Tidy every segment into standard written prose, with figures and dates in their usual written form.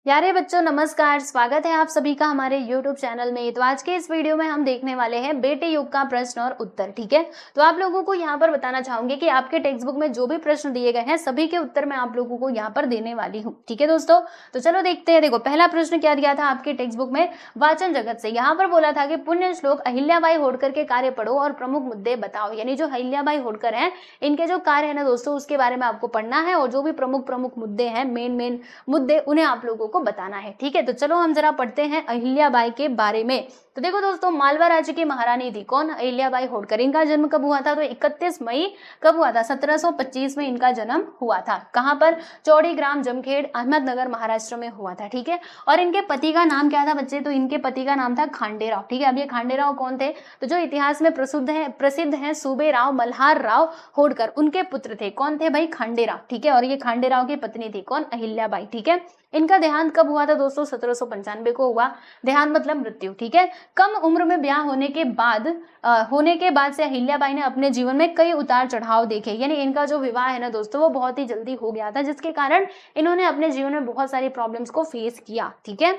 प्यारे बच्चों नमस्कार, स्वागत है आप सभी का हमारे YouTube चैनल में। तो आज के इस वीडियो में हम देखने वाले हैं बेटे युग का प्रश्न और उत्तर। ठीक है, तो आप लोगों को यहाँ पर बताना चाहूंगी कि आपके टेक्स्ट बुक में जो भी प्रश्न दिए गए हैं सभी के उत्तर मैं आप लोगों को यहाँ पर देने वाली हूँ। ठीक है दोस्तों, तो चलो देखते हैं। देखो, पहला प्रश्न क्या दिया था आपके टेक्स्ट बुक में, वाचन जगत से। यहाँ पर बोला था कि पुण्य श्लोक अहिल्याबाई होड़कर के कार्य पढ़ो और प्रमुख मुद्दे बताओ। यानी जो अहिल्याबाई होड़कर हैं इनके जो कार्य है ना दोस्तों, उसके बारे में आपको पढ़ना है और जो भी प्रमुख मुद्दे हैं, मेन मुद्दे, उन्हें आप लोगों को बताना है। ठीक है, तो चलो हम जरा पढ़ते हैं अहिल्याबाई के बारे में। तो देखो दोस्तों, मालवा राज्य की महारानी थी कौन? अहिल्याबाई होड़कर। इनका जन्म कब हुआ था? तो 31 मई कब हुआ था? 1725 में इनका जन्म हुआ था। कहां पर? चौड़ी ग्राम जमखेड़, अहमदनगर, महाराष्ट्र में हुआ था। ठीक है, और इनके पति का नाम क्या था बच्चे? तो इनके पति का नाम था खांडेराव। ठीक है, अब ये खांडेराव कौन थे? तो जो इतिहास में प्रसिद्ध है सूबेराव मल्हार राव होड़कर, उनके पुत्र थे। कौन थे भाई? खांडेराव। ठीक है, और ये खांडेराव की पत्नी थी कौन? अहिल्याबाई। ठीक है, इनका देहांत कब हुआ था दोस्तों? 1795 को हुआ। देहांत मतलब मृत्यु। ठीक है, कम उम्र में ब्याह होने के बाद से अहिल्याबाई ने अपने जीवन में कई उतार चढ़ाव देखे। यानी इनका जो विवाह है ना दोस्तों, वो बहुत ही जल्दी हो गया था, जिसके कारण इन्होंने अपने जीवन में बहुत सारी प्रॉब्लम्स को फेस किया। ठीक है,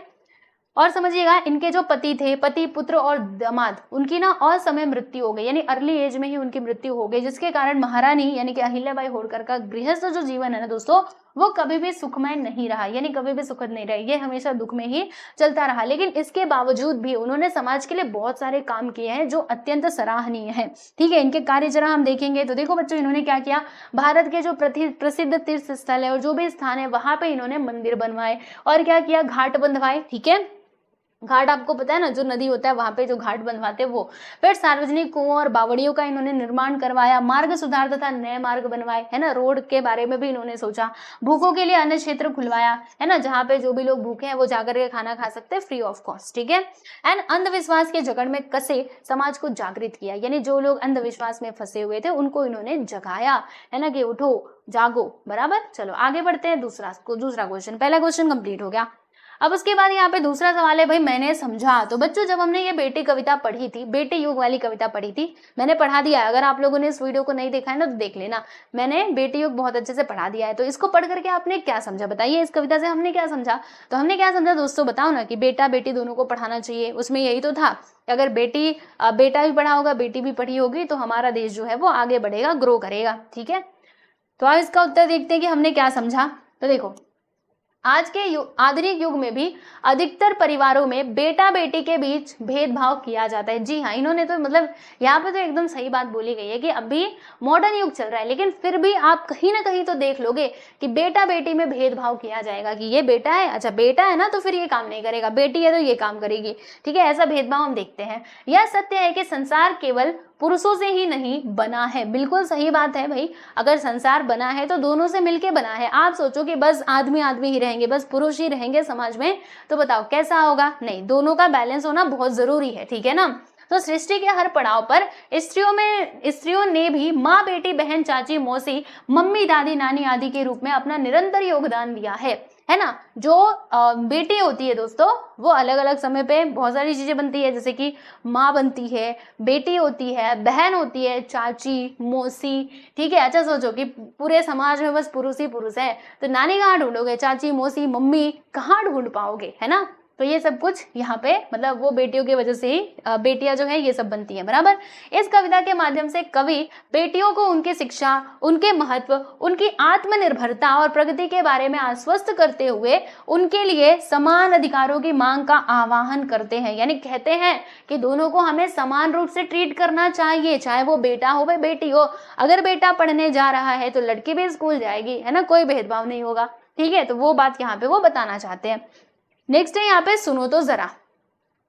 और समझिएगा, इनके जो पति थे, पति, पुत्र और दामाद, उनकी ना असमय मृत्यु हो गई। यानी अर्ली एज में ही उनकी मृत्यु हो गई, जिसके कारण महारानी यानी कि अहिल्याबाई होड़कर का गृहस्थ जो जीवन है ना दोस्तों, वो कभी भी सुखमय नहीं रहा। यानी कभी भी सुखद नहीं रहा, ये हमेशा दुख में ही चलता रहा। लेकिन इसके बावजूद भी उन्होंने समाज के लिए बहुत सारे काम किए हैं जो अत्यंत सराहनीय है। ठीक है, इनके कार्य जरा हम देखेंगे। तो देखो बच्चों, इन्होंने क्या किया, भारत के जो प्रसिद्ध तीर्थ स्थल है और जो भी स्थान है वहां पे इन्होंने मंदिर बनवाए और क्या किया, घाट बंधवाए। ठीक है, घाट आपको पता है ना, जो नदी होता है वहां पे जो घाट बनवाते हैं वो। फिर सार्वजनिक कुओं और बावड़ियों का इन्होंने निर्माण करवाया, मार्ग सुधार तथा नए मार्ग बनवाए, है ना, रोड के बारे में भी इन्होंने सोचा। भूखों के लिए अन्य क्षेत्र खुलवाया, है ना, जहाँ पे जो भी लोग भूखे हैं वो जाकर के खाना खा सकते हैं फ्री ऑफ कॉस्ट। ठीक है, एंड अंधविश्वास के जगड़ में कसे समाज को जागृत किया। यानी जो लोग अंधविश्वास में फंसे हुए थे उनको इन्होंने जगाया, है ना, कि उठो जागो। बराबर, चलो आगे बढ़ते हैं। दूसरा क्वेश्चन, पहला क्वेश्चन कंप्लीट हो गया। अब उसके बाद यहाँ पे दूसरा सवाल है, भाई मैंने समझा। तो बच्चों, जब हमने ये बेटी कविता पढ़ी थी, बेटे युग वाली कविता पढ़ी थी, मैंने पढ़ा दिया है। अगर आप लोगों ने इस वीडियो को नहीं देखा है ना तो देख लेना, मैंने बेटे युग बहुत अच्छे से पढ़ा दिया है। तो इसको पढ़ करके आपने क्या समझा बताइए? इस कविता से हमने क्या समझा? तो हमने क्या समझा दोस्तों, बताओ ना, कि बेटा बेटी दोनों को पढ़ाना चाहिए। उसमें यही तो था, अगर बेटा भी पढ़ा होगा, बेटी भी पढ़ी होगी, तो हमारा देश जो है वो आगे बढ़ेगा, ग्रो करेगा। ठीक है, तो अब इसका उत्तर देखते हैं कि हमने क्या समझा। तो देखो, आज के आधुनिक युग में भी अधिकतर परिवारों में बेटा बेटी के बीच भेदभाव किया जाता है। जी हाँ, इन्होंने तो मतलब यहाँ पे तो एकदम सही बात बोली गई है कि अभी मॉडर्न युग चल रहा है, लेकिन फिर भी आप कहीं ना कहीं तो देख लोगे कि बेटा बेटी में भेदभाव किया जाएगा कि ये बेटा है, अच्छा बेटा है ना तो फिर ये काम नहीं करेगा, बेटी है तो ये काम करेगी। ठीक है, ऐसा भेदभाव हम देखते हैं। यह सत्य है कि संसार केवल पुरुषों से ही नहीं बना है। बिल्कुल सही बात है भाई, अगर संसार बना है तो दोनों से मिलके बना है। आप सोचो कि बस आदमी ही रहेंगे, बस पुरुष ही रहेंगे समाज में, तो बताओ कैसा होगा? नहीं, दोनों का बैलेंस होना बहुत जरूरी है। ठीक है ना, तो सृष्टि के हर पड़ाव पर स्त्रियों ने भी माँ, बेटी, बहन, चाची, मौसी, मम्मी, दादी, नानी आदि के रूप में अपना निरंतर योगदान दिया है ना। जो बेटी होती है दोस्तों, वो अलग अलग समय पे बहुत सारी चीजें बनती है, जैसे कि माँ बनती है, बेटी होती है, बहन होती है, चाची, मौसी। ठीक है, अच्छा सोचो कि पूरे समाज में बस पुरुष ही पुरुष है, तो नानी कहाँ ढूंढोगे? चाची, मौसी, मम्मी कहाँ ढूंढ पाओगे, है ना। तो ये सब कुछ यहाँ पे मतलब वो बेटियों की वजह से ही बेटियां जो है ये सब बनती हैं। बराबर, इस कविता के माध्यम से कवि बेटियों को उनकी शिक्षा, उनके महत्व, उनकी आत्मनिर्भरता और प्रगति के बारे में आश्वस्त करते हुए उनके लिए समान अधिकारों की मांग का आह्वान करते हैं। यानी कहते हैं कि दोनों को हमें समान रूप से ट्रीट करना चाहिए, चाहे वो बेटा हो या बेटी हो। अगर बेटा पढ़ने जा रहा है तो लड़की भी स्कूल जाएगी, है ना, कोई भेदभाव नहीं होगा। ठीक है, तो वो बात यहाँ पे वो बताना चाहते हैं। नेक्स्ट है यहाँ पे सुनो तो जरा।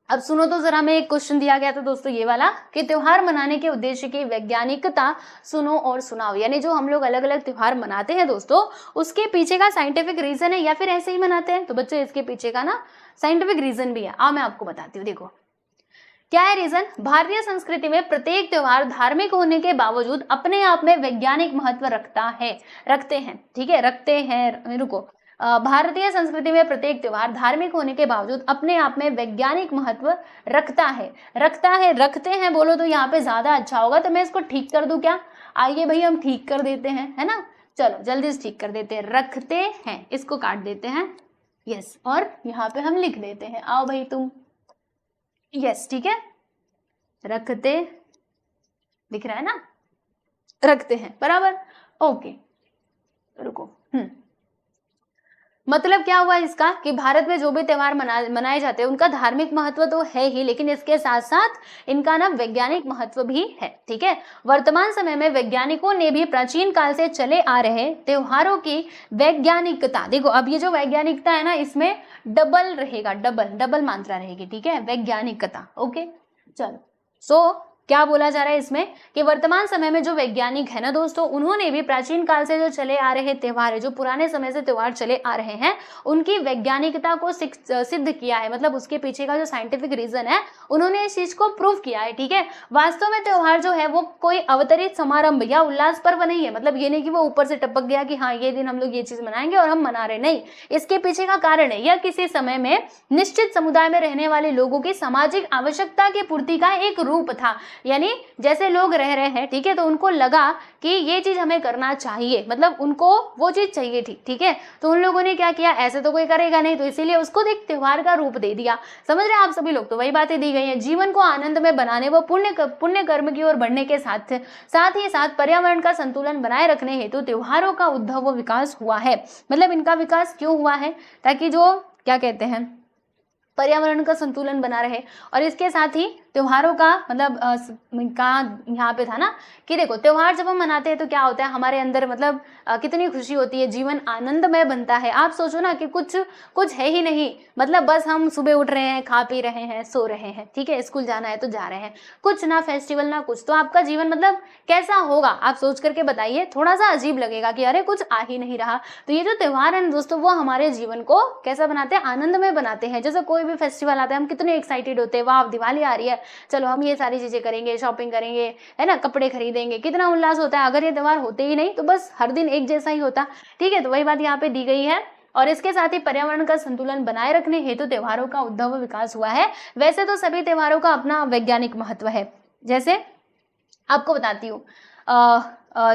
अब सुनो तो जरा में एक क्वेश्चन दिया गया था दोस्तों, ये वाला, कि त्योहार मनाने के उद्देश्य की वैज्ञानिकता सुनो और सुनाओ। यानी जो हम लोग अलग अलग त्योहार मनाते हैं दोस्तों, उसके पीछे का साइंटिफिक रीजन है या फिर ऐसे ही मनाते हैं? तो बच्चों, इसके पीछे का ना साइंटिफिक रीजन भी है। अब मैं आपको बताती हूँ। देखो क्या है रीजन। भारतीय संस्कृति में प्रत्येक त्योहार धार्मिक होने के बावजूद अपने आप में वैज्ञानिक महत्व रखते हैं। ठीक है, रखते हैं, रुको, भारतीय संस्कृति में प्रत्येक त्योहार धार्मिक होने के बावजूद अपने आप में वैज्ञानिक महत्व रखते हैं बोलो तो यहाँ पे ज्यादा अच्छा होगा। तो मैं इसको ठीक कर दूं क्या? आइए भाई हम ठीक कर देते हैं, है ना। चलो जल्दी से ठीक कर देते हैं। रखते हैं, इसको काट देते हैं, यस, और यहाँ पे हम लिख देते हैं, आओ भाई तुम, यस, ठीक है, रखते, दिख रहा है ना, रखते हैं, बराबर, ओके, रुको। मतलब क्या हुआ इसका कि भारत में जो भी त्योहार मनाए जाते हैं उनका धार्मिक महत्व तो है ही, लेकिन इसके साथ साथ इनका ना वैज्ञानिक महत्व भी है, ठीक है। वर्तमान समय में वैज्ञानिकों ने भी प्राचीन काल से चले आ रहे त्योहारों की वैज्ञानिकता, देखो अब ये जो वैज्ञानिकता है ना, इसमें डबल रहेगा, डबल मात्रा रहेगी, ठीक है, वैज्ञानिकता, ओके। चलो, सो क्या बोला जा रहा है इसमें कि वर्तमान समय में जो वैज्ञानिक है ना दोस्तों, उन्होंने भी प्राचीन काल से जो चले आ रहे त्योहार है, जो पुराने समय से त्योहार चले आ रहे हैं, उनकी वैज्ञानिकता को सिद्ध किया है, मतलब उसके पीछे का जो साइंटिफिक रीजन है उन्होंने इस चीज को प्रूव किया है, ठीक है। वास्तव में त्योहार जो है वो कोई अवतरित समारंभ या उल्लास पर्व नहीं है, मतलब ये नहीं कि वो ऊपर से टपक गया कि हाँ ये दिन हम लोग ये चीज मनाएंगे और हम मना रहे, नहीं, इसके पीछे का कारण है यह किसी समय में निश्चित समुदाय में रहने वाले लोगों की सामाजिक आवश्यकता की पूर्ति का एक रूप था, यानी जैसे लोग रह रहे हैं, ठीक है, तो उनको लगा कि ये चीज हमें करना चाहिए, मतलब उनको वो चीज चाहिए थी, ठीक है, तो उन लोगों ने क्या किया, ऐसे तो कोई करेगा नहीं, तो इसीलिए उसको एक त्योहार का रूप दे दिया, समझ रहे हैं आप सभी लोग। तो वही बातें दी गई हैं, जीवन को आनंद में बनाने व पुण्य कर्म की ओर बढ़ने के साथ ही साथ पर्यावरण का संतुलन बनाए रखने हेतु त्योहारों का उद्भव व विकास हुआ है। मतलब इनका विकास क्यों हुआ है, ताकि जो क्या कहते हैं पर्यावरण का संतुलन बना रहे, और इसके साथ ही त्योहारों का मतलब कहाँ यहाँ पे था ना कि देखो त्योहार जब हम मनाते हैं तो क्या होता है हमारे अंदर, मतलब कितनी खुशी होती है, जीवन आनंदमय बनता है। आप सोचो ना कि कुछ है ही नहीं, मतलब बस हम सुबह उठ रहे हैं, खा पी रहे हैं, सो रहे हैं, ठीक है, स्कूल जाना है तो जा रहे हैं, कुछ ना फेस्टिवल ना कुछ, तो आपका जीवन मतलब कैसा होगा, आप सोच करके बताइए, थोड़ा सा अजीब लगेगा कि अरे कुछ आ ही नहीं रहा। तो ये जो त्योहार है दोस्तों वो हमारे जीवन को कैसा बनाते हैं, आनंदमय बनाते हैं। जैसे कोई भी फेस्टिवल आता है हम कितने एक्साइटेड होते हैं, वाह दिवाली आ रही है, चलो हम ये सारी चीजें करेंगे, शॉपिंग करेंगे, है ना, कपड़े खरीदेंगे, कितना उल्लास होता है। अगर ये त्योहार होते ही नहीं तो बस हर दिन एक जैसा ही होता, ठीक है। तो वही बात यहाँ पे दी गई है, और इसके साथ ही पर्यावरण का संतुलन बनाए रखने हेतु त्योहारों का उद्भव विकास हुआ है। वैसे तो सभी त्योहारों का अपना वैज्ञानिक महत्व है, जैसे आपको बताती हूँ,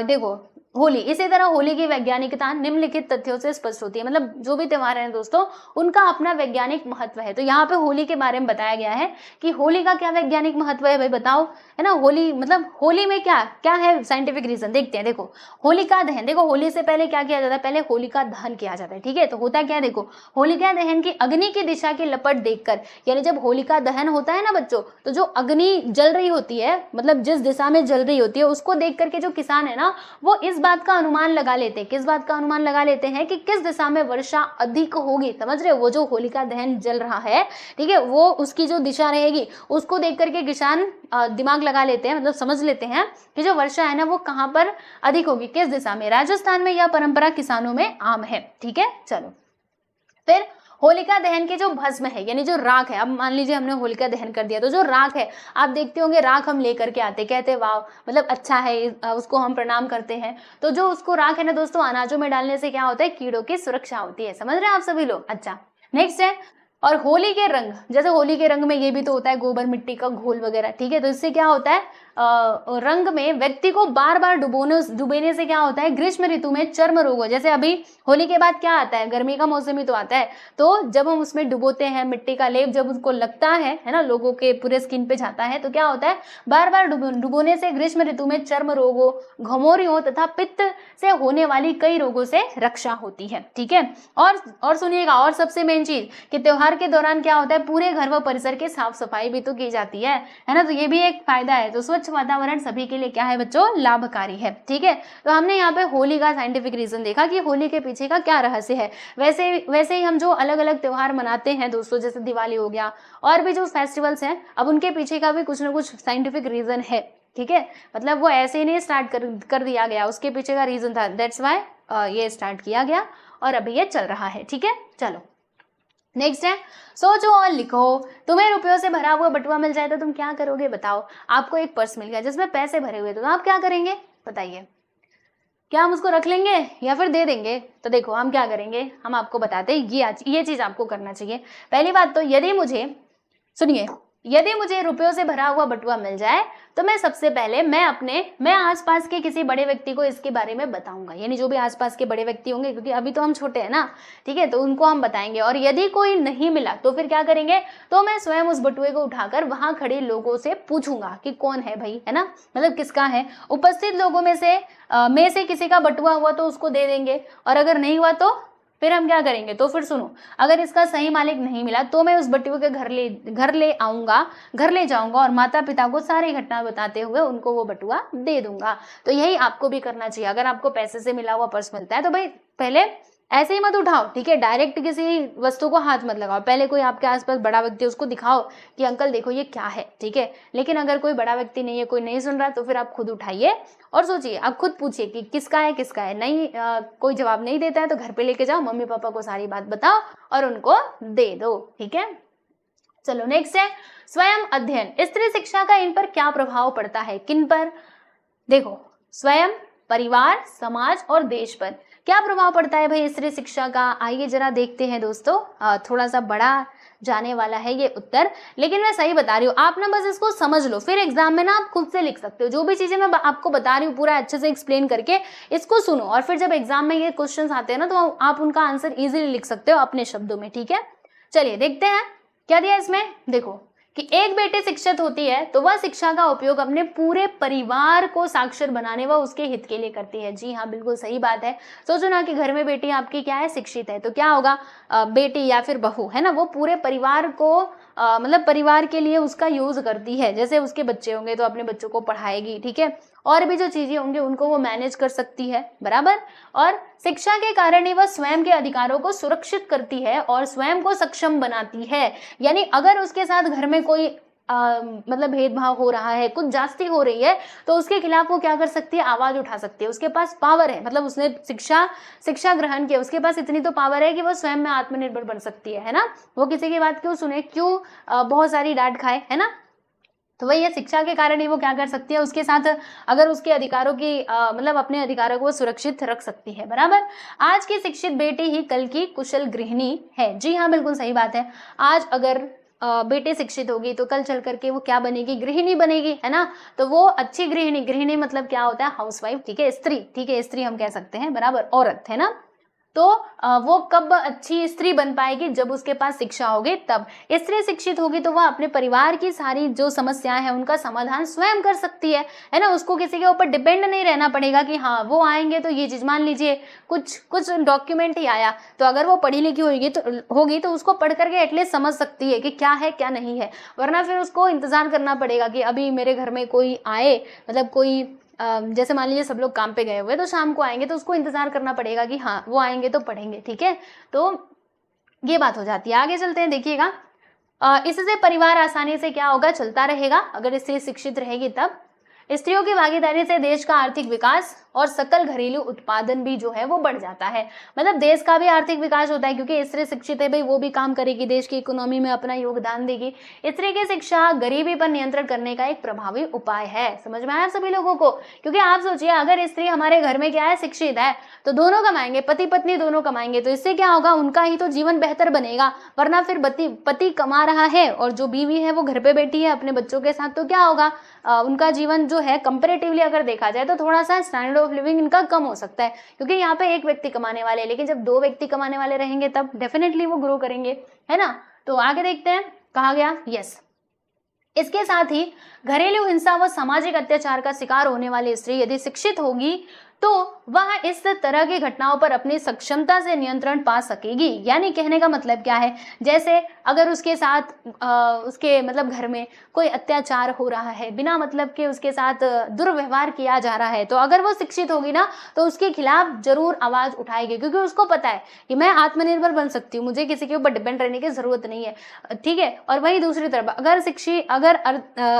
देखो होली, इसी तरह होली की वैज्ञानिकता निम्नलिखित तथ्यों से स्पष्ट होती है, मतलब जो भी त्योहार हैं दोस्तों उनका अपना वैज्ञानिक महत्व है। तो यहाँ पे होली के बारे में बताया गया है कि होली का क्या वैज्ञानिक महत्व है, भाई बताओ, है ना। होली मतलब होली में क्या क्या है साइंटिफिक रीजन, देखते हैं। देखो होलिका दहन, देखो होली से पहले क्या किया जाता है, पहले होलिका दहन किया जाता है, ठीक है। तो होता क्या, देखो होलिका दहन की अग्नि की दिशा की लपट देखकर, यानी जब होलिका दहन होता है ना बच्चों, तो जो अग्नि जल रही होती है, मतलब जिस दिशा में जल रही होती है, उसको देख करके जो किसान है ना वो इस बात का अनुमान लगा लेते हैं, किस बात का अनुमान लगा लेते हैं कि किस दिशा में वर्षा अधिक होगी, समझ रहे हो। वो जो होलिका दहन जल रहा है, ठीक है, वो उसकी जो दिशा रहेगी उसको देख करके किसान दिमाग लगा लेते हैं, मतलब समझ लेते हैं कि जो वर्षा है ना वो कहाँ पर अधिक होगी, किस दिशा में। राजस्थान में यह परंपरा किसानों में आम है, ठीक है। चलो फिर होलिका दहन के जो भस्म है, यानी जो राख है, अब मान लीजिए हमने होलिका दहन कर दिया, तो जो राख है आप देखते होंगे, राख हम लेकर के आते, कहते वाह मतलब अच्छा है, उसको हम प्रणाम करते हैं। तो जो उसको राख है ना दोस्तों अनाजों में डालने से क्या होता है, कीड़ों की सुरक्षा होती है, समझ रहे हैं आप सभी लोग। अच्छा नेक्स्ट है, और होली के रंग, जैसे होली के रंग में ये भी तो होता है गोबर मिट्टी का घोल वगैरह, ठीक है। तो इससे क्या होता है, रंग में व्यक्ति को बार बार डुबोने से क्या होता है, ग्रीष्म ऋतु में चर्म रोग हो, जैसे अभी होली के बाद क्या आता है, गर्मी का मौसम ही तो आता है, तो जब हम उसमें डुबोते हैं, मिट्टी का लेप जब उसको लगता है ना, लोगों के पूरे स्किन पे जाता है, तो क्या होता है, बार बार डुबोने से ग्रीष्म ऋतु में चर्म रोग हो, घमौरी हो तथा पित्त से होने वाली कई रोगों से रक्षा होती है, ठीक है। और सुनिएगा, और सबसे मेन चीज कि त्योहार के दौरान क्या होता है, पूरे घर व परिसर की साफ सफाई भी तो की जाती है ना, तो ये भी एक फायदा है। तो स्वच्छ वातावरण सभी के लिए क्या है बच्चों, लाभकारी है, ठीक है। तो हमने यहाँ पे होली का साइंटिफिक रीजन देखा कि होली के पीछे का क्या रहस्य है। वैसे ही हम जो अलग अलग त्योहार मनाते हैं दोस्तों, जैसे दिवाली हो गया और भी जो फेस्टिवल्स हैं, अब उनके पीछे का भी कुछ ना कुछ साइंटिफिक रीजन है, ठीक है। मतलब वो ऐसे ही नहीं स्टार्ट कर दिया गया, उसके पीछे का रीजन था, दैट्स वाई ये स्टार्ट किया गया और अभी ये चल रहा है, ठीक है। चलो नेक्स्ट है, सोचो और लिखो, तुम्हें रुपयों से भरा हुआ बटुआ मिल जाए तो तुम क्या करोगे, बताओ। आपको एक पर्स मिल गया जिसमें पैसे भरे हुए, तो आप क्या करेंगे बताइए। क्या हम उसको रख लेंगे या फिर दे देंगे। तो देखो हम क्या करेंगे, हम आपको बताते हैं ये चीज आपको करना चाहिए। पहली बात तो यदि मुझे, सुनिए, यदि मुझे रुपयों से भरा हुआ बटुआ मिल जाए तो मैं सबसे पहले मैं आसपास के किसी बड़े व्यक्ति को इसके बारे में बताऊंगा, यानी जो भी आसपास के बड़े व्यक्ति होंगे, क्योंकि अभी तो हम छोटे हैं ना, ठीक है, तो उनको हम बताएंगे। और यदि कोई नहीं मिला तो फिर क्या करेंगे, तो मैं स्वयं उस बटुए को उठाकर वहां खड़े लोगों से पूछूंगा कि कौन है भाई, है ना, मतलब किसका है। उपस्थित लोगों में से किसी का बटुआ हुआ तो उसको दे देंगे, और अगर नहीं हुआ तो फिर हम क्या करेंगे, तो फिर सुनो, अगर इसका सही मालिक नहीं मिला तो मैं उस बटुए के घर ले जाऊंगा और माता पिता को सारी घटना बताते हुए उनको वो बटुआ दे दूंगा। तो यही आपको भी करना चाहिए। अगर आपको पैसे से मिला हुआ पर्स मिलता है तो भाई पहले ऐसे ही मत उठाओ, ठीक है, डायरेक्ट किसी वस्तु को हाथ मत लगाओ, पहले कोई आपके आसपास बड़ा व्यक्ति उसको दिखाओ कि अंकल देखो ये क्या है, ठीक है। लेकिन अगर कोई बड़ा व्यक्ति नहीं है, कोई नहीं सुन रहा, तो फिर आप खुद उठाइए और सोचिए, आप खुद पूछिए कि किसका है। नहीं कोई जवाब नहीं देता है तो घर पे लेके जाओ, मम्मी पापा को सारी बात बताओ और उनको दे दो, ठीक है। चलो नेक्स्ट है स्वयं अध्ययन। स्त्री शिक्षा का इन पर क्या प्रभाव पड़ता है, किन पर? देखो, स्वयं, परिवार, समाज और देश पर क्या प्रभाव पड़ता है भाई स्त्री शिक्षा का। आइए जरा देखते हैं दोस्तों, थोड़ा सा बड़ा जाने वाला है ये उत्तर, लेकिन मैं सही बता रही हूँ, आप ना बस इसको समझ लो, फिर एग्जाम में ना आप खुद से लिख सकते हो। जो भी चीजें मैं आपको बता रही हूँ पूरा अच्छे से एक्सप्लेन करके इसको सुनो, और फिर जब एग्जाम में ये क्वेश्चंस आते हैं ना तो आप उनका आंसर इजीली लिख सकते हो अपने शब्दों में, ठीक है। चलिए देखते हैं क्या दिया इसमें। देखो कि एक बेटी शिक्षित होती है तो वह शिक्षा का उपयोग अपने पूरे परिवार को साक्षर बनाने व उसके हित के लिए करती है। जी हाँ, बिल्कुल सही बात है। सोचो ना कि घर में बेटी आपकी क्या है, शिक्षित है, तो क्या होगा, बेटी या फिर बहू है ना, वो पूरे परिवार को मतलब परिवार के लिए उसका यूज करती है। जैसे उसके बच्चे होंगे तो अपने बच्चों को पढ़ाएगी, ठीक है, और भी जो चीजें होंगी उनको वो मैनेज कर सकती है, बराबर। और शिक्षा के कारण ही वह स्वयं के अधिकारों को सुरक्षित करती है और स्वयं को सक्षम बनाती है। यानी अगर उसके साथ घर में कोई मतलब भेदभाव हो रहा है, कुछ जास्ती हो रही है, तो उसके खिलाफ वो क्या कर सकती है, आवाज उठा सकती है। उसके पास पावर है, मतलब उसने शिक्षा ग्रहण किया, उसके पास इतनी तो पावर है कि वो स्वयं में आत्मनिर्भर बन सकती है ना। वो किसी की बात क्यों सुने, क्यों बहुत सारी डांट खाए, है ना। तो वही है, शिक्षा के कारण ही वो क्या कर सकती है, उसके साथ अगर उसके अधिकारों की मतलब अपने अधिकारों को सुरक्षित रख सकती है, बराबर। आज की शिक्षित बेटी ही कल की कुशल गृहिणी है। जी हाँ, बिल्कुल सही बात है। आज अगर बेटी शिक्षित होगी तो कल चल करके वो क्या बनेगी, गृहिणी बनेगी, है ना। तो वो अच्छी गृहिणी मतलब क्या होता है, हाउसवाइफ, ठीक है, स्त्री, ठीक है, स्त्री हम कह सकते हैं, बराबर, औरत, है ना। तो वो कब अच्छी स्त्री बन पाएगी, जब उसके पास शिक्षा होगी तब। स्त्री शिक्षित होगी तो वह अपने परिवार की सारी जो समस्याएं हैं उनका समाधान स्वयं कर सकती है ना। उसको किसी के ऊपर डिपेंड नहीं रहना पड़ेगा कि हाँ वो आएंगे तो ये चीज, मान लीजिए कुछ डॉक्यूमेंट ही आया, तो अगर वो पढ़ी लिखी होगी तो उसको पढ़ करके एटलीस्ट समझ सकती है कि क्या है क्या नहीं है। वरना फिर उसको इंतजार करना पड़ेगा कि अभी मेरे घर में कोई आए, मतलब कोई जैसे मान लीजिए सब लोग काम पे गए हुए तो शाम को आएंगे, तो उसको इंतजार करना पड़ेगा कि हाँ वो आएंगे तो पढ़ेंगे, ठीक है। तो ये बात हो जाती है। आगे चलते हैं, देखिएगा, इससे परिवार आसानी से क्या होगा, चलता रहेगा अगर स्त्री शिक्षित रहेगी तब। स्त्रियों की भागीदारी से देश का आर्थिक विकास और सकल घरेलू उत्पादन भी जो है वो बढ़ जाता है। मतलब देश का भी आर्थिक विकास होता है, क्योंकि स्त्री शिक्षित है भाई, वो भी काम करेगी, देश की इकोनॉमी में अपना योगदान देगी। स्त्री की शिक्षा गरीबी पर नियंत्रण करने का एक प्रभावी उपाय है। समझ में आया सभी लोगों को? क्योंकि आप सोचिए, अगर स्त्री हमारे घर में क्या है, शिक्षित है, तो दोनों कमाएंगे, पति पत्नी दोनों कमाएंगे, तो इससे क्या होगा, उनका ही तो जीवन बेहतर बनेगा। वरना फिर पति कमा रहा है और जो बीवी है वो घर पे बैठी है अपने बच्चों के साथ, तो क्या होगा, उनका जीवन जो है कंपैरेटिवली अगर देखा जाए तो थोड़ा सा स्टैंडर्ड ऑफ लिविंग इनका कम हो सकता है, क्योंकि यहाँ पे एक व्यक्ति कमाने वाले हैं, लेकिन जब दो व्यक्ति कमाने वाले रहेंगे तब डेफिनेटली वो ग्रो करेंगे, है ना। तो आगे देखते हैं, कहा गया, यस, इसके साथ ही घरेलू हिंसा व सामाजिक अत्याचार का शिकार होने वाली स्त्री यदि शिक्षित होगी तो वह इस तरह की घटनाओं पर अपनी सक्षमता से नियंत्रण पा सकेगी। यानी कहने का मतलब क्या है, जैसे अगर उसके साथ उसके मतलब घर में कोई अत्याचार हो रहा है, बिना मतलब के उसके साथ दुर्व्यवहार किया जा रहा है, तो अगर वो शिक्षित होगी ना तो उसके खिलाफ जरूर आवाज उठाएगी, क्योंकि उसको पता है कि मैं आत्मनिर्भर बन सकती हूँ, मुझे किसी के ऊपर डिपेंड रहने की जरूरत नहीं है, ठीक है। और वही दूसरी तरफ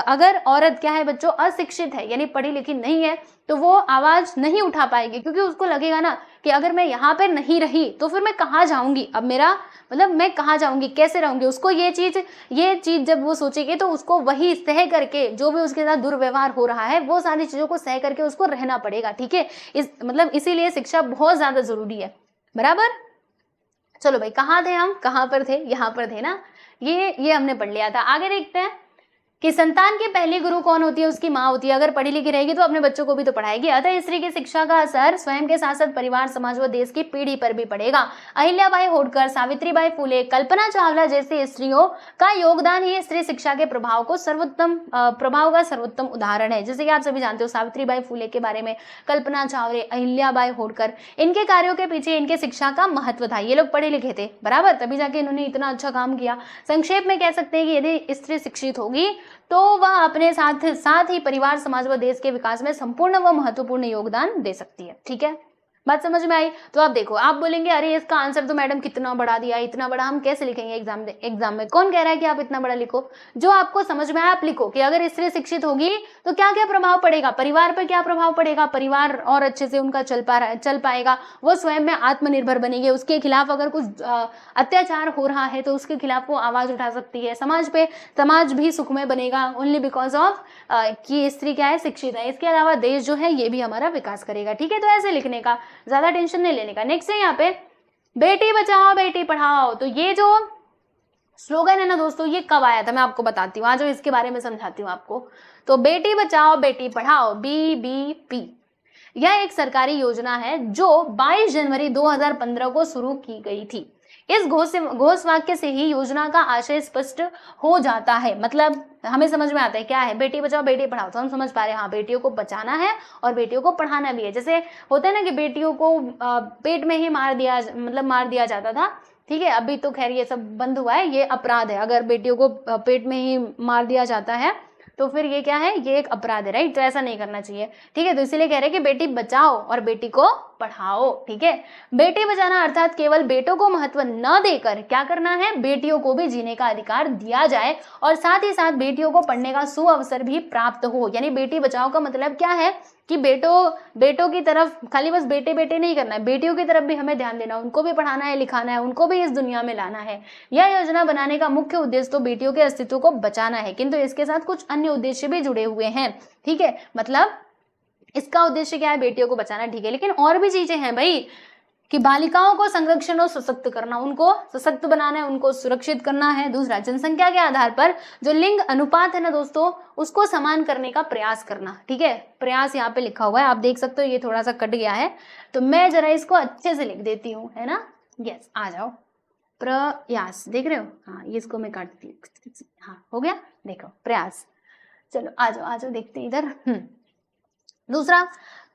अगर औरत क्या है बच्चों, अशिक्षित है, यानी पढ़ी लिखी नहीं है, तो वो आवाज नहीं उठा पाएगी, क्योंकि उसको लगेगा ना कि अगर मैं यहाँ पे नहीं रही तो फिर मैं कहाँ जाऊंगी, अब मेरा मतलब मैं कहाँ जाऊंगी, कैसे रहूंगी। उसको ये चीज जब वो सोचेगी तो उसको वही सह करके, जो भी उसके साथ दुर्व्यवहार हो रहा है वो सारी चीजों को सह करके उसको रहना पड़ेगा, ठीक है। इसीलिए शिक्षा बहुत ज्यादा जरूरी है, बराबर। चलो भाई, कहाँ थे हम, कहाँ पर थे, यहाँ पर थे ना, ये हमने पढ़ लिया था। आगे देखते हैं, कि संतान की पहली गुरु कौन होती है? उसकी माँ होती है। अगर पढ़ी लिखी रहेगी तो अपने बच्चों को भी तो पढ़ाएगी। अतः स्त्री की शिक्षा का असर स्वयं के साथ साथ परिवार, समाज व देश की पीढ़ी पर भी पड़ेगा। अहिल्याबाई होलकर, सावित्रीबाई फुले, कल्पना चावला जैसी स्त्रियों का योगदान ही स्त्री शिक्षा के प्रभाव का सर्वोत्तम उदाहरण है। जैसे कि आप सभी जानते हो सावित्रीबाई फुले के बारे में, कल्पना चावला, अहिल्याबाई होलकर, इनके कार्यों के पीछे इनके शिक्षा का महत्व था। ये लोग पढ़े लिखे थे बराबर, तभी जाके इन्होंने इतना अच्छा काम किया। संक्षेप में कह सकते हैं कि यदि स्त्री शिक्षित होगी तो वह अपने साथ ही परिवार, समाज व देश के विकास में संपूर्ण व महत्वपूर्ण योगदान दे सकती है। ठीक है, बात समझ में आई? तो आप देखो, आप बोलेंगे अरे इसका आंसर तो मैडम कितना बड़ा दिया, इतना बड़ा हम कैसे लिखेंगे एग्जाम में? कौन कह रहा है कि आप इतना बड़ा लिखो? जो आपको समझ में आया आप लिखो कि अगर स्त्री शिक्षित होगी तो क्या क्या प्रभाव पड़ेगा, परिवार पर क्या प्रभाव पड़ेगा, परिवार और अच्छे से उनका चल पाएगा, वो स्वयं में आत्मनिर्भर बनेगी, उसके खिलाफ अगर कुछ अत्याचार हो रहा है तो उसके खिलाफ वो आवाज उठा सकती है, समाज भी सुखमय बनेगा ओनली बिकॉज ऑफ कि स्त्री क्या है, शिक्षित है। इसके अलावा देश जो है ये भी हमारा विकास करेगा। ठीक है, तो ऐसे लिखने का, ज्यादा टेंशन नहीं लेने का। नेक्स्ट है यहाँ पे बेटी बचाओ बेटी पढ़ाओ। तो ये जो स्लोगन है ना दोस्तों, ये कब आया था मैं आपको बताती हूँ, आज इसके बारे में समझाती हूँ आपको। तो बेटी बचाओ बेटी पढ़ाओ BBP, यह एक सरकारी योजना है जो 22 जनवरी 2015 को शुरू की गई थी। इस घोष वाक्य से ही योजना का आशय स्पष्ट हो जाता है। मतलब हमें समझ में आता है क्या है, बेटी बचाओ बेटी पढ़ाओ, तो हम समझ पा रहे हैं हाँ बेटियों को बचाना है और बेटियों को पढ़ाना भी है। जैसे होता है ना कि बेटियों को पेट में ही मार दिया जाता था। ठीक है, अभी तो खैर ये सब बंद हुआ है, ये अपराध है। अगर बेटियों को पेट में ही मार दिया जाता है तो फिर ये क्या है, ये एक अपराध है, राइट? तो ऐसा नहीं करना चाहिए। ठीक है, तो इसीलिए कह रहे हैं कि बेटी बचाओ और बेटी को पढ़ाओ। ठीक है, बेटी बचाना अर्थात केवल बेटों को महत्व न देकर क्या करना है, बेटियों को भी जीने का अधिकार दिया जाए और साथ ही साथ बेटियों को पढ़ने का सुअवसर भी प्राप्त हो। यानी बेटी बचाओ का मतलब क्या है कि बेटों की तरफ खाली बस बेटे नहीं करना है, बेटियों की तरफ भी हमें ध्यान देना, उनको भी पढ़ाना है, लिखाना है, उनको भी इस दुनिया में लाना है। यह योजना बनाने का मुख्य उद्देश्य तो बेटियों के अस्तित्व को बचाना है, किंतु इसके साथ कुछ अन्य उद्देश्य भी जुड़े हुए हैं। ठीक है, मतलब इसका उद्देश्य क्या है, बेटियों को बचाना, ठीक है, लेकिन और भी चीजें हैं भाई, कि बालिकाओं को संरक्षण और सशक्त करना, उनको सशक्त बनाना है, उनको सुरक्षित करना है। दूसरा, जनसंख्या के आधार पर जो लिंग अनुपात है ना दोस्तों, उसको समान करने का प्रयास करना। ठीक है, प्रयास यहाँ पे लिखा हुआ है, आप देख सकते हो, ये थोड़ा सा कट गया है तो मैं जरा इसको अच्छे से लिख देती हूँ, है ना। यस, आ जाओ, प्रयास, देख रहे हो? हाँ, ये इसको मैं काट देती हूँ। हाँ, हो गया, देखो प्रयास। चलो आ जाओ देखते हैं इधर। दूसरा,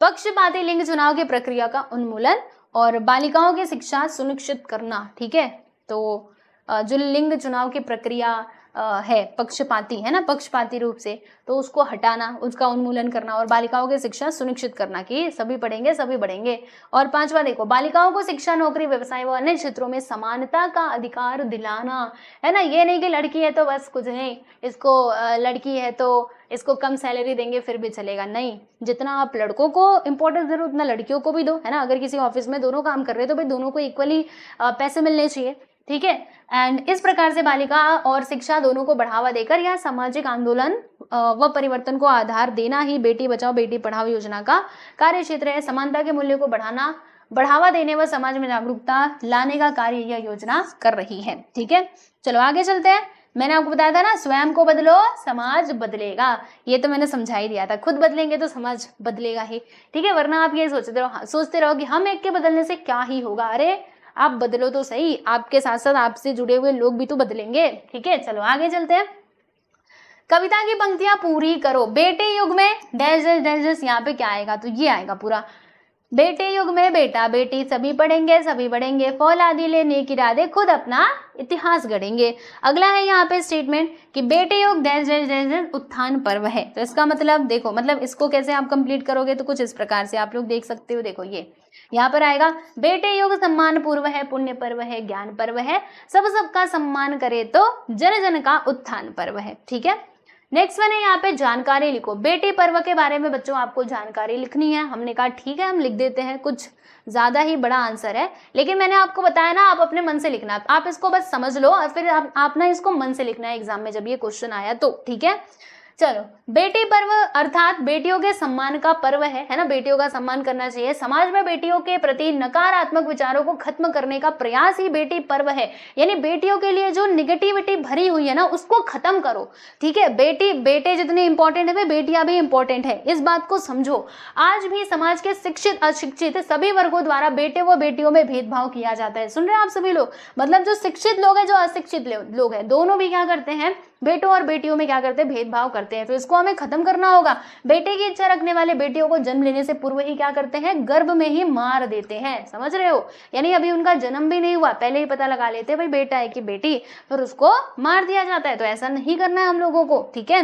पक्षपाती लिंग चुनाव की प्रक्रिया का उन्मूलन और बालिकाओं की शिक्षा सुनिश्चित करना। ठीक है, तो जो लिंग चुनाव की प्रक्रिया है, पक्षपाती है ना, पक्षपाती रूप से, तो उसको हटाना, उसका उन्मूलन करना और बालिकाओं की शिक्षा सुनिश्चित करना कि सभी पढ़ेंगे सभी बढ़ेंगे। और पांचवा देखो, बालिकाओं को शिक्षा, नौकरी, व्यवसाय व अन्य क्षेत्रों में समानता का अधिकार दिलाना, है ना। ये नहीं कि लड़की है तो बस कुछ नहीं, इसको लड़की है तो इसको कम सैलरी देंगे फिर भी चलेगा, नहीं। जितना आप लड़कों को इंपॉर्टेंस दे रहे हो उतना लड़कियों को भी दो, है ना। अगर किसी ऑफिस में दोनों काम कर रहे हैं तो भाई दोनों को इक्वली पैसे मिलने चाहिए। ठीक है, एंड इस प्रकार से बालिका और शिक्षा दोनों को बढ़ावा देकर यह सामाजिक आंदोलन व परिवर्तन को आधार देना ही बेटी बचाओ बेटी पढ़ाओ योजना का कार्य क्षेत्र है। समानता के मूल्य को बढ़ावा देने व समाज में जागरूकता लाने का कार्य यह योजना कर रही है। ठीक है, चलो आगे चलते हैं। मैंने आपको बताया था ना, स्वयं को बदलो समाज बदलेगा, ये तो मैंने समझा ही दिया था। खुद बदलेंगे तो समाज बदलेगा ही। ठीक है, वरना आप ये सोचते रहो कि हम एक के बदलने से क्या ही होगा। अरे आप बदलो तो सही, आपके साथ साथ आपसे जुड़े हुए लोग भी तो बदलेंगे। ठीक है, चलो आगे चलते हैं। कविता की पंक्तियां पूरी करो। बेटे युग में डैश डैश डैश डैश, यहाँ पे क्या आएगा, तो ये आएगा पूरा। बेटे युग में बेटा बेटी सभी पढ़ेंगे सभी बढ़ेंगे, फौलादी लेने की राधे खुद अपना इतिहास गढ़ेंगे। अगला है यहाँ पे स्टेटमेंट कि बेटे युग डैश डैश डैश डैश उत्थान पर्व है। तो इसका मतलब देखो, मतलब इसको कैसे आप कंप्लीट करोगे, तो कुछ इस प्रकार से आप लोग देख सकते हो। देखो ये यहाँ पर आएगा, बेटे युग सम्मान पूर्व है, पुण्य पर्व है, ज्ञान पर्व है, सबका सम्मान करे तो जन जन का उत्थान पर्व है। ठीक है, नेक्स्ट वन है यहाँ पे जानकारी लिखो। बेटी पर्व के बारे में बच्चों आपको जानकारी लिखनी है। हमने कहा ठीक है हम लिख देते हैं, कुछ ज्यादा ही बड़ा आंसर है, लेकिन मैंने आपको बताया ना, आप अपने मन से लिखना, आप इसको बस समझ लो और फिर आप ना इसको मन से लिखना है एग्जाम में जब ये क्वेश्चन आया तो। ठीक है, चलो, बेटी पर्व अर्थात बेटियों के सम्मान का पर्व है ना, बेटियों का सम्मान करना चाहिए। समाज में बेटियों के प्रति नकारात्मक विचारों को खत्म करने का प्रयास ही बेटी पर्व है, यानी बेटियों के लिए जो निगेटिविटी भरी हुई है ना उसको खत्म करो, ठीक है। बेटी बेटे जितने इंपॉर्टेंट है बेटियां भी इंपॉर्टेंट है, इस बात को समझो। आज भी समाज के शिक्षित अशिक्षित सभी वर्गों द्वारा बेटे व बेटियों में भेदभाव किया जाता है। सुन रहे हैं आप सभी लोग, मतलब जो शिक्षित लोग हैं जो अशिक्षित लोग हैं दोनों भी क्या करते हैं, बेटों और बेटियों में क्या करते हैं, भेदभाव करते हैं। तो इसको हमें खत्म करना होगा। बेटे की इच्छा रखने वाले बेटियों को जन्म लेने से पूर्व ही क्या करते हैं, गर्भ में ही मार देते हैं, समझ रहे हो, यानी अभी उनका जन्म भी नहीं हुआ पहले ही पता लगा लेते हैं भाई बेटा है कि बेटी, फिर उसको मार दिया जाता है। तो ऐसा नहीं करना है हम लोगों को, ठीक है।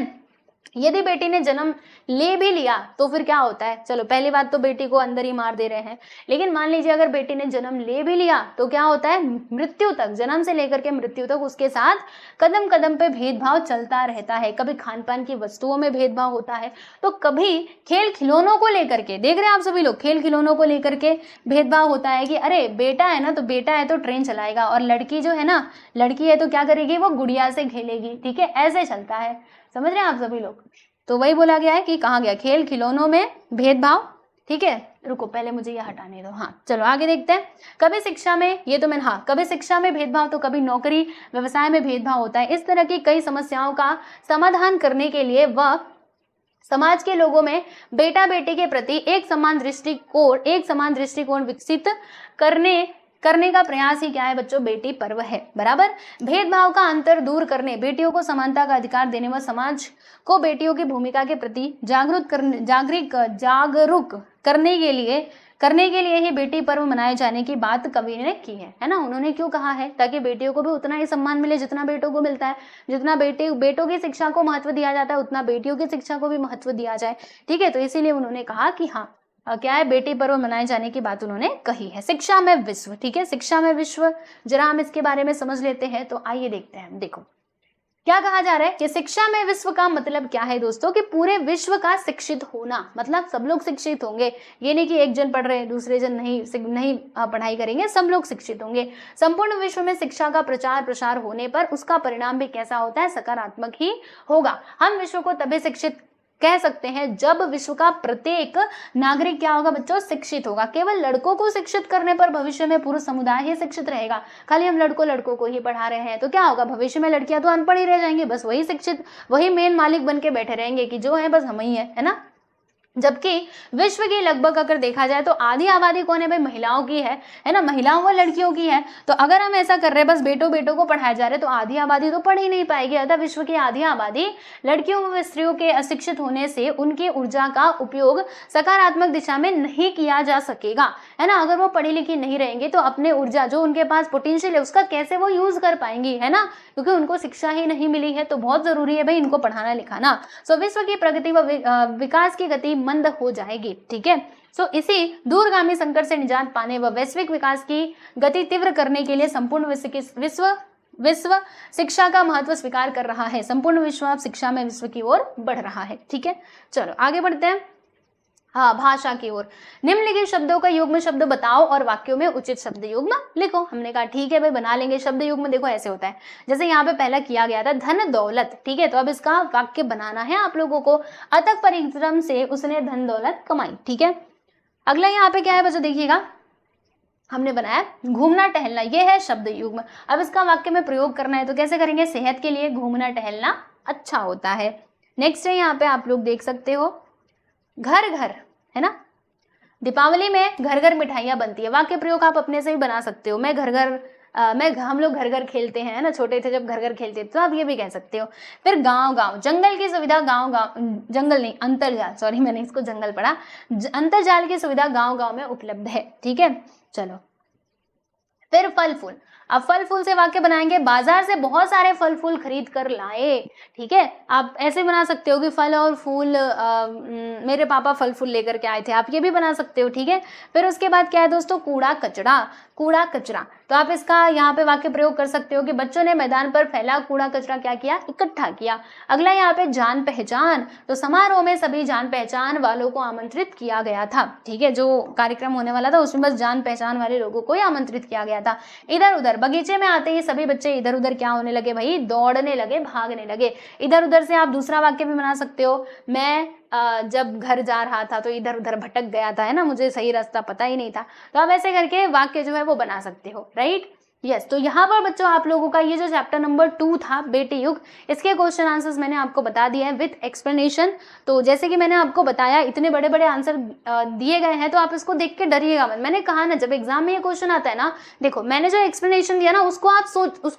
यदि बेटी ने जन्म ले भी लिया तो फिर क्या होता है, चलो पहली बात तो बेटी को अंदर ही मार दे रहे हैं, लेकिन मान लीजिए अगर बेटी ने जन्म ले भी लिया तो क्या होता है, मृत्यु तक, जन्म से लेकर के मृत्यु तक उसके साथ कदम कदम पे भेदभाव चलता रहता है। कभी खान पान की वस्तुओं में भेदभाव होता है, तो कभी खेल खिलौनों को लेकर के, देख रहे हैं आप सभी लोग, खेल खिलौनों को लेकर के भेदभाव होता है कि अरे बेटा है ना, तो बेटा है तो ट्रेन चलाएगा, और लड़की जो है ना, लड़की है तो क्या करेगी, वो गुड़िया से खेलेगी, ठीक है, ऐसे चलता है, समझ रहे हैं आप सभी लोग। तो वही बोला गया है कि कहा गया खेल खिलौनों में भेदभाव, ठीक है। रुको पहले मुझे ये हटाने दो, हाँ चलो आगे देखते हैं। कभी शिक्षा में, ये तो मैंने, हाँ कभी शिक्षा में भेदभाव तो कभी नौकरी व्यवसाय में भेदभाव होता है। इस तरह की कई समस्याओं का समाधान करने के लिए वह समाज के लोगों में बेटा बेटी के प्रति एक समान दृष्टिकोण विकसित करने का प्रयास ही क्या है बच्चों, बेटी पर्व है, बराबर। भेदभाव का अंतर दूर करने, बेटियों को समानता का अधिकार देने व समाज को बेटियों की भूमिका के प्रति जागरूक करने के लिए ही बेटी पर्व मनाए जाने की बात कवि ने की है ना। उन्होंने क्यों कहा है, ताकि बेटियों को भी उतना ही सम्मान मिले जितना बेटों को मिलता है। जितना बेटों की शिक्षा को महत्व दिया जाता है उतना बेटियों की शिक्षा को भी महत्व दिया जाए, ठीक है। तो इसीलिए उन्होंने कहा कि हाँ क्या है, बेटी पर्व मनाए जाने की बात उन्होंने कही है। शिक्षा में विश्व, ठीक है, शिक्षा में विश्व, जरा हम इसके बारे में समझ लेते हैं। तो आइए देखते हैं, देखो क्या कहा जा रहा है कि शिक्षा में विश्व का मतलब क्या है दोस्तों, कि पूरे विश्व का शिक्षित होना, मतलब सब लोग शिक्षित होंगे, ये नहीं कि एक जन पढ़ रहे दूसरे जन नहीं पढ़ाई करेंगे, सब लोग शिक्षित होंगे। संपूर्ण विश्व में शिक्षा का प्रचार प्रसार होने पर उसका परिणाम भी कैसा होता है, सकारात्मक ही होगा। हम विश्व को तभी शिक्षित कह सकते हैं जब विश्व का प्रत्येक नागरिक क्या होगा बच्चों, शिक्षित होगा। केवल लड़कों को शिक्षित करने पर भविष्य में पूरा समुदाय ही शिक्षित रहेगा। खाली हम लड़कों को ही पढ़ा रहे हैं तो क्या होगा, भविष्य में लड़कियां तो अनपढ़ ही रह जाएंगी, बस वही शिक्षित, वही मेन मालिक बन के बैठे रहेंगे कि जो है बस हम ही है ना। जबकि विश्व की लगभग अगर देखा जाए तो आधी आबादी कौन है भाई, महिलाओं की है ना, महिलाओं व लड़कियों की है। तो अगर हम ऐसा कर रहे हैं बस बेटों को पढ़ाया जा रहा है तो आधी आबादी तो पढ़ ही नहीं पाएगी। अतः विश्व की आधी आबादी लड़कियों व स्त्रियों के अशिक्षित होने से उनकी ऊर्जा का उपयोग सकारात्मक दिशा में नहीं किया जा सकेगा, है ना। अगर वो पढ़ी लिखी नहीं रहेंगे तो अपने ऊर्जा जो उनके पास पोटेंशियल है उसका कैसे वो यूज कर पाएंगी, है ना, क्योंकि उनको शिक्षा ही नहीं मिली है। तो बहुत जरूरी है भाई इनको पढ़ाना लिखाना। सो विश्व की प्रगति व विकास की गति मंद हो जाएगी, ठीक है। सो इसी दूरगामी संकट से निजात पाने व वैश्विक विकास की गति तीव्र करने के लिए संपूर्ण विश्व शिक्षा का महत्व स्वीकार कर रहा है। संपूर्ण विश्व अब शिक्षा में विश्व की ओर बढ़ रहा है, ठीक है। चलो आगे बढ़ते हैं, हाँ भाषा की ओर। निम्नलिखित शब्दों का युग्म शब्द बताओ और वाक्यों में उचित शब्द युग्म लिखो। हमने कहा ठीक है भाई बना लेंगे। शब्द युग्म देखो ऐसे होता है, जैसे यहाँ पे पहला किया गया था धन दौलत, ठीक है। तो अब इसका वाक्य बनाना है आप लोगों को, अथक परिश्रम से उसने धन दौलत कमाई, ठीक है। अगला यहाँ पे क्या है बच्चों, देखिएगा हमने बनाया घूमना टहलना, ये है शब्द युग्म। अब इसका वाक्य में प्रयोग करना है तो कैसे करेंगे, सेहत के लिए घूमना टहलना अच्छा होता है। नेक्स्ट है यहाँ पे आप लोग देख सकते हो घर घर, है ना, दीपावली में घर घर मिठाइयाँ बनती है। वाक्य प्रयोग आप अपने से भी बना सकते हो। हम लोग घर घर खेलते हैं ना, छोटे थे जब घर घर खेलते थे, तो आप ये भी कह सकते हो। फिर गांव गांव, जंगल की सुविधा जंगल नहीं अंतर्जाल, सॉरी मैंने इसको जंगल पढ़ा, अंतर्जाल की सुविधा गांव गांव में उपलब्ध है, ठीक है। चलो फिर फल फूल, अब फल फूल से वाक्य बनाएंगे, बाजार से बहुत सारे फल फूल खरीद कर लाए, ठीक है। आप ऐसे बना सकते हो कि फल और फूल, मेरे पापा फल फूल लेकर के आए थे, आप ये भी बना सकते हो, ठीक है। फिर उसके बाद क्या है दोस्तों, कूड़ा कचरा, तो आप इसका यहाँ पे वाक्य प्रयोग कर सकते हो कि बच्चों ने मैदान पर फैला कूड़ा कचरा क्या किया, इकट्ठा किया। अगला यहाँ पे जान पहचान, तो समारोह में सभी जान पहचान वालों को आमंत्रित किया गया था, ठीक है। जो कार्यक्रम होने वाला था उसमें बस जान पहचान वाले लोगों को ही आमंत्रित किया गया था। इधर उधर बगीचे में आते ही सभी बच्चे इधर उधर क्या होने लगे भाई, दौड़ने लगे, भागने लगे। इधर उधर से आप दूसरा वाक्य भी बना सकते हो, मैं जब घर जा रहा था तो इधर उधर भटक गया था, है ना, मुझे सही रास्ता पता ही नहीं था। तो आप ऐसे करके वाक्य जो है वो बना सकते हो, राइट। यस, तो यहाँ पर बच्चों आप लोगों का ये जो चैप्टर नंबर 2 था बेटी युग, इसके क्वेश्चन आंसर्स मैंने आपको बता दिए हैं विथ एक्सप्लेनेशन। तो जैसे कि मैंने आपको बताया, इतने बड़े बड़े आंसर दिए गए हैं, तो आप इसको देख के डरिएगा मत। मैंने कहा ना, जब एग्जाम में ये क्वेश्चन आता है ना, देखो मैंने जो एक्सप्लेनेशन दिया ना, उसको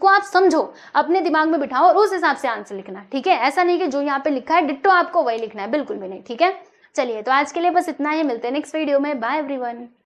आप समझो, अपने दिमाग में बिठाओ और उस हिसाब से आंसर लिखना, ठीक है। ऐसा नहीं कि जो यहाँ पे लिखा है डिट्टो आपको वही लिखना है, बिल्कुल भी नहीं, ठीक है। चलिए, तो आज के लिए बस इतना ही, मिलते हैं नेक्स्ट वीडियो में। Bye everyone.